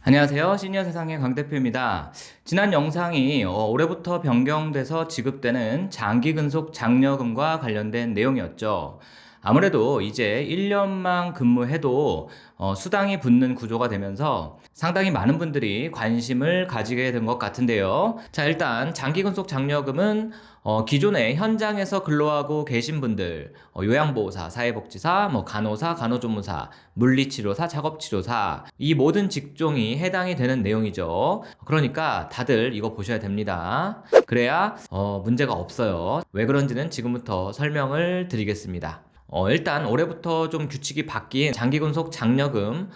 안녕하세요. 시니어 세상의 강 대표입니다. 지난 영상이 올해부터 변경돼서 지급되는 장기근속 장려금과 관련된 내용이었죠. 아무래도 이제 1년만 근무해도 수당이 붙는 구조가 되면서 상당히 많은 분들이 관심을 가지게 된 것 같은데요. 자, 일단 장기근속 장려금은 기존에 현장에서 근로하고 계신 분들, 요양보호사, 사회복지사, 간호사, 간호조무사, 물리치료사, 작업치료사 이 모든 직종이 해당이 되는 내용이죠. 그러니까 다들 이거 보셔야 됩니다. 그래야 문제가 없어요. 왜 그런지는 지금부터 설명을 드리겠습니다. 일단 올해부터 좀 규칙이 바뀐 장기근속 장려금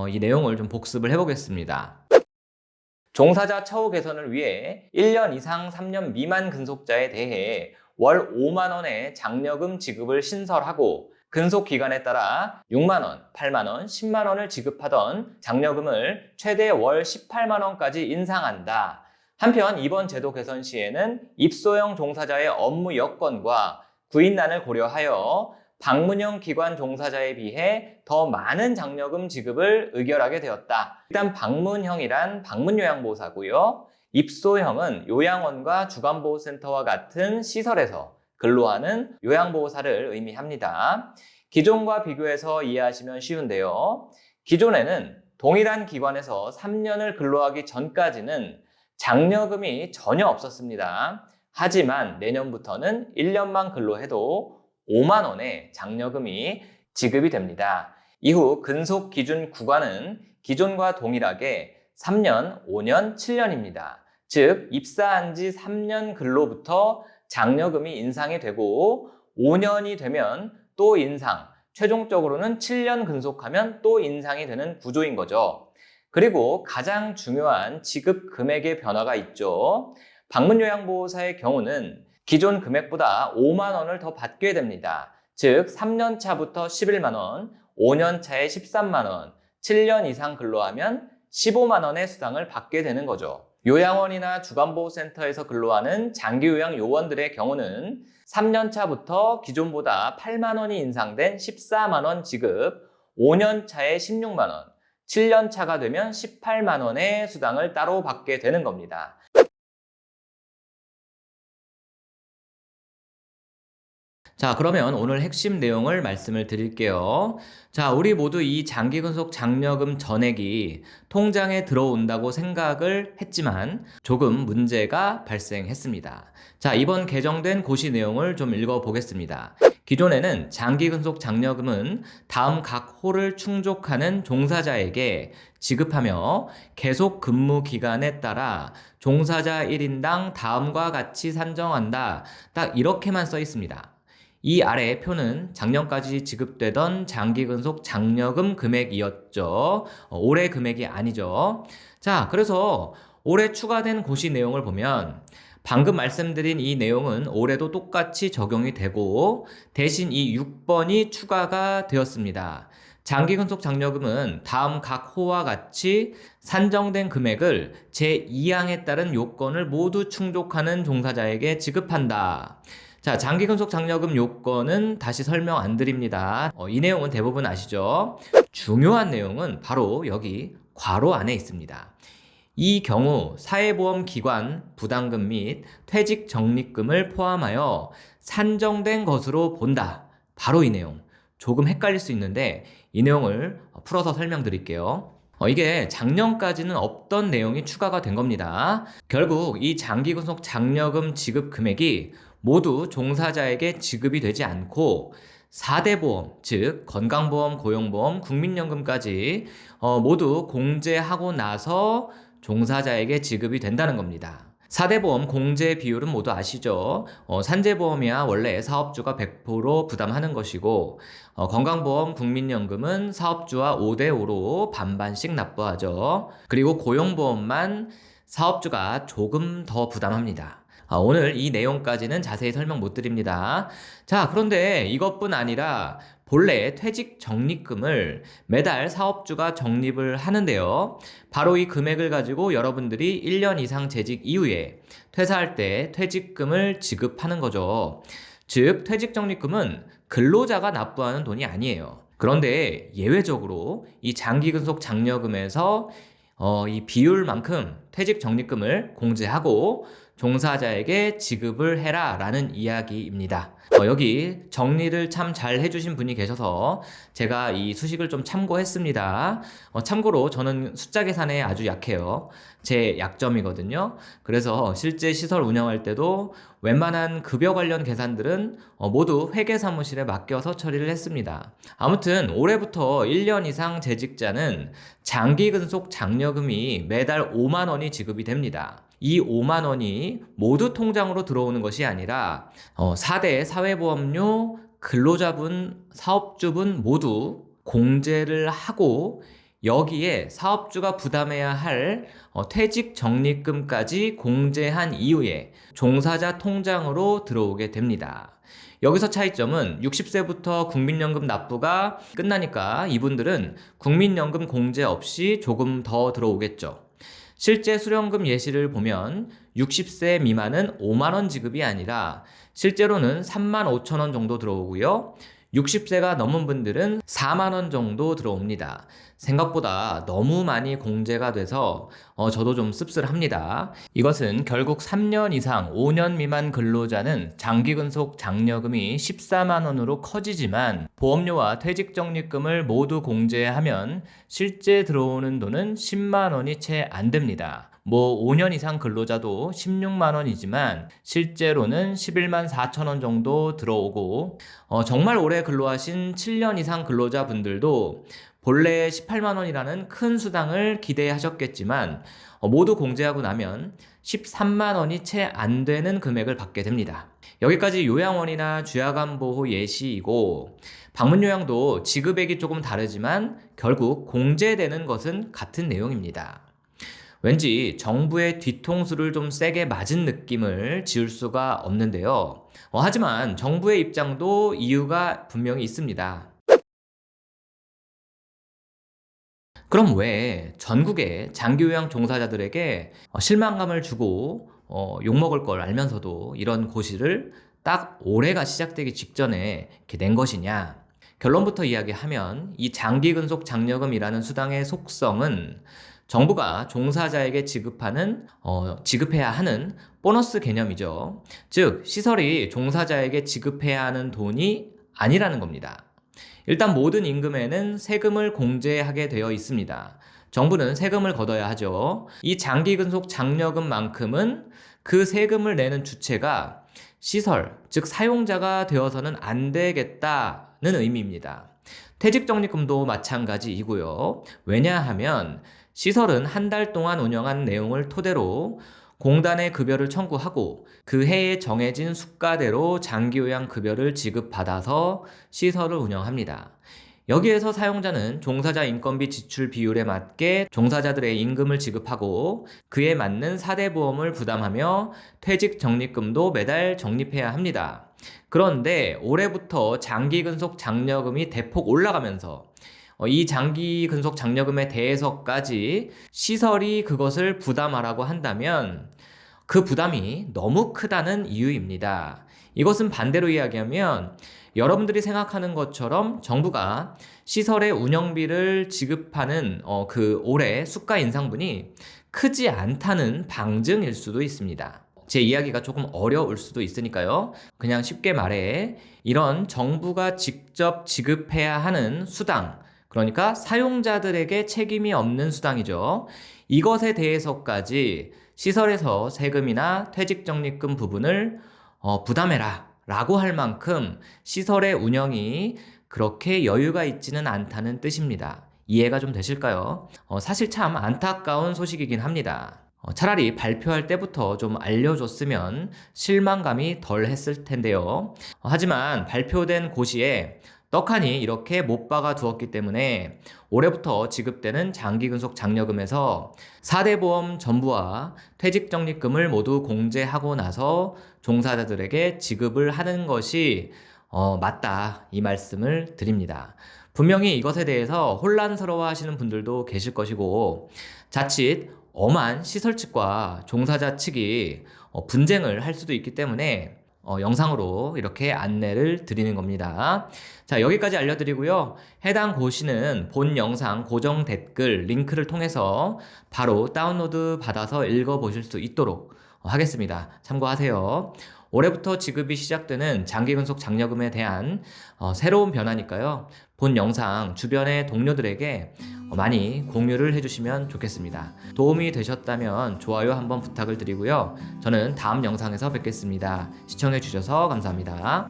이 내용을 좀 복습을 해보겠습니다. 종사자 처우 개선을 위해 1년 이상 3년 미만 근속자에 대해 월 5만 원의 장려금 지급을 신설하고 근속 기간에 따라 6만 원, 8만 원, 10만 원을 지급하던 장려금을 최대 월 18만 원까지 인상한다. 한편 이번 제도 개선 시에는 입소형 종사자의 업무 여건과 구인난을 고려하여 방문형 기관 종사자에 비해 더 많은 장려금 지급을 의결하게 되었다. 일단 방문형이란 방문요양보호사고요. 입소형은 요양원과 주간보호센터와 같은 시설에서 근로하는 요양보호사를 의미합니다. 기존과 비교해서 이해하시면 쉬운데요. 기존에는 동일한 기관에서 3년을 근로하기 전까지는 장려금이 전혀 없었습니다. 하지만 내년부터는 1년만 근로해도 5만 원의 장려금이 지급이 됩니다. 이후 근속 기준 구간은 기존과 동일하게 3년, 5년, 7년입니다. 즉 입사한 지 3년 근로부터 장려금이 인상이 되고 5년이 되면 또 인상, 최종적으로는 7년 근속하면 또 인상이 되는 구조인 거죠. 그리고 가장 중요한 지급 금액의 변화가 있죠. 방문요양보호사의 경우는 기존 금액보다 5만 원을 더 받게 됩니다. 즉 3년 차부터 11만 원, 5년 차에 13만 원, 7년 이상 근로하면 15만 원의 수당을 받게 되는 거죠. 요양원이나 주간보호센터에서 근로하는 장기요양 요원들의 경우는 3년 차부터 기존보다 8만 원이 인상된 14만 원 지급, 5년 차에 16만 원, 7년 차가 되면 18만 원의 수당을 따로 받게 되는 겁니다. 자, 그러면 오늘 핵심 내용을 말씀을 드릴게요. 자, 우리 모두 이 장기근속 장려금 전액이 통장에 들어온다고 생각을 했지만 조금 문제가 발생했습니다. 자, 이번 개정된 고시 내용을 좀 읽어보겠습니다. 기존에는 장기근속 장려금은 다음 각 호를 충족하는 종사자에게 지급하며 계속 근무 기간에 따라 종사자 1인당 다음과 같이 산정한다. 딱 이렇게만 써 있습니다. 이 아래 표는 작년까지 지급되던 장기근속 장려금 금액이었죠. 올해 금액이 아니죠. 자, 그래서 올해 추가된 고시 내용을 보면 방금 말씀드린 이 내용은 올해도 똑같이 적용이 되고 대신 이 6번이 추가가 되었습니다. 장기근속 장려금은 다음 각 호와 같이 산정된 금액을 제2항에 따른 요건을 모두 충족하는 종사자에게 지급한다. 자, 장기근속 장려금 요건은 다시 설명 안 드립니다. 이 내용은 대부분 아시죠? 중요한 내용은 바로 여기 괄호 안에 있습니다. 이 경우 사회보험기관 부담금 및 퇴직 적립금을 포함하여 산정된 것으로 본다. 바로 이 내용. 조금 헷갈릴 수 있는데 이 내용을 풀어서 설명드릴게요. 이게 작년까지는 없던 내용이 추가가 된 겁니다. 결국 이 장기근속 장려금 지급 금액이 모두 종사자에게 지급이 되지 않고 4대 보험, 즉 건강보험, 고용보험, 국민연금까지 모두 공제하고 나서 종사자에게 지급이 된다는 겁니다. 4대 보험 공제 비율은 모두 아시죠? 산재보험이야 원래 사업주가 100% 부담하는 것이고 건강보험, 국민연금은 사업주와 5대5로 반반씩 납부하죠. 그리고 고용보험만 사업주가 조금 더 부담합니다. 오늘 이 내용까지는 자세히 설명 못 드립니다. 자, 그런데 이것뿐 아니라 본래 퇴직 적립금을 매달 사업주가 적립을 하는데요. 바로 이 금액을 가지고 여러분들이 1년 이상 재직 이후에 퇴사할 때 퇴직금을 지급하는 거죠. 즉, 퇴직 적립금은 근로자가 납부하는 돈이 아니에요. 그런데 예외적으로 이 장기근속 장려금에서 이 비율만큼 퇴직 적립금을 공제하고 종사자에게 지급을 해라 라는 이야기입니다. 여기 정리를 참 잘 해주신 분이 계셔서 제가 이 수식을 좀 참고했습니다. 참고로 저는 숫자 계산에 아주 약해요. 제 약점이거든요. 그래서 실제 시설 운영할 때도 웬만한 급여 관련 계산들은 모두 회계사무실에 맡겨서 처리를 했습니다. 아무튼 올해부터 1년 이상 재직자는 장기근속 장려금이 매달 5만 원이 지급이 됩니다. 이 5만 원이 모두 통장으로 들어오는 것이 아니라 4대 사회보험료 근로자분, 사업주분 모두 공제를 하고 여기에 사업주가 부담해야 할 퇴직 적립금까지 공제한 이후에 종사자 통장으로 들어오게 됩니다. 여기서 차이점은 60세부터 국민연금 납부가 끝나니까 이분들은 국민연금 공제 없이 조금 더 들어오겠죠. 실제 수령금 예시를 보면 60세 미만은 5만 원 지급이 아니라 실제로는 3만 5천 원 정도 들어오고요. 60세가 넘은 분들은 4만 원 정도 들어옵니다. 생각보다 너무 많이 공제가 돼서 저도 좀 씁쓸합니다. 이것은 결국 3년 이상 5년 미만 근로자는 장기근속 장려금이 14만 원으로 커지지만 보험료와 퇴직적립금을 모두 공제하면 실제 들어오는 돈은 10만 원이 채 안 됩니다. 5년 이상 근로자도 16만 원이지만 실제로는 11만 4천 원 정도 들어오고 정말 오래 근로하신 7년 이상 근로자분들도 본래 18만 원이라는 큰 수당을 기대하셨겠지만 모두 공제하고 나면 13만 원이 채 안 되는 금액을 받게 됩니다. 여기까지 요양원이나 주야간보호 예시이고 방문요양도 지급액이 조금 다르지만 결국 공제되는 것은 같은 내용입니다. 왠지 정부의 뒤통수를 좀 세게 맞은 느낌을 지울 수가 없는데요. 하지만 정부의 입장도 이유가 분명히 있습니다. 그럼 왜 전국의 장기요양 종사자들에게 실망감을 주고 욕먹을 걸 알면서도 이런 고시를 딱 올해가 시작되기 직전에 이렇게 낸 것이냐? 결론부터 이야기하면 이 장기근속 장려금이라는 수당의 속성은 정부가 종사자에게 지급해야 하는 보너스 개념이죠. 즉, 시설이 종사자에게 지급해야 하는 돈이 아니라는 겁니다. 일단 모든 임금에는 세금을 공제하게 되어 있습니다. 정부는 세금을 걷어야 하죠. 이 장기근속 장려금만큼은 그 세금을 내는 주체가 시설, 즉 사용자가 되어서는 안 되겠다는 의미입니다. 퇴직적립금도 마찬가지이고요. 왜냐하면 시설은 한 달 동안 운영한 내용을 토대로 공단에 급여를 청구하고 그 해에 정해진 수가대로 장기요양 급여를 지급받아서 시설을 운영합니다. 여기에서 사용자는 종사자 인건비 지출 비율에 맞게 종사자들의 임금을 지급하고 그에 맞는 4대 보험을 부담하며 퇴직 적립금도 매달 적립해야 합니다. 그런데 올해부터 장기근속 장려금이 대폭 올라가면서 이 장기근속 장려금에 대해서까지 시설이 그것을 부담하라고 한다면 그 부담이 너무 크다는 이유입니다. 이것은 반대로 이야기하면 여러분들이 생각하는 것처럼 정부가 시설의 운영비를 지급하는 그 올해 수가 인상분이 크지 않다는 방증일 수도 있습니다. 제 이야기가 조금 어려울 수도 있으니까요. 그냥 쉽게 말해 이런 정부가 직접 지급해야 하는 수당, 그러니까 사용자들에게 책임이 없는 수당이죠. 이것에 대해서까지 시설에서 세금이나 퇴직적립금 부분을 부담해라 라고 할 만큼 시설의 운영이 그렇게 여유가 있지는 않다는 뜻입니다. 이해가 좀 되실까요? 사실 참 안타까운 소식이긴 합니다. 차라리 발표할 때부터 좀 알려줬으면 실망감이 덜 했을 텐데요. 하지만 발표된 고시에 떡하니 이렇게 못 박아 두었기 때문에 올해부터 지급되는 장기근속 장려금에서 4대 보험 전부와 퇴직적립금을 모두 공제하고 나서 종사자들에게 지급을 하는 것이 맞다, 이 말씀을 드립니다. 분명히 이것에 대해서 혼란스러워 하시는 분들도 계실 것이고 자칫 엄한 시설 측과 종사자 측이 분쟁을 할 수도 있기 때문에 영상으로 이렇게 안내를 드리는 겁니다. 자, 여기까지 알려드리고요. 해당 고시는 본 영상 고정 댓글 링크를 통해서 바로 다운로드 받아서 읽어보실 수 있도록 하겠습니다. 참고하세요. 올해부터 지급이 시작되는 장기근속 장려금에 대한 새로운 변화니까요. 본 영상 주변의 동료들에게 많이 공유를 해주시면 좋겠습니다. 도움이 되셨다면 좋아요 한번 부탁을 드리고요. 저는 다음 영상에서 뵙겠습니다. 시청해주셔서 감사합니다.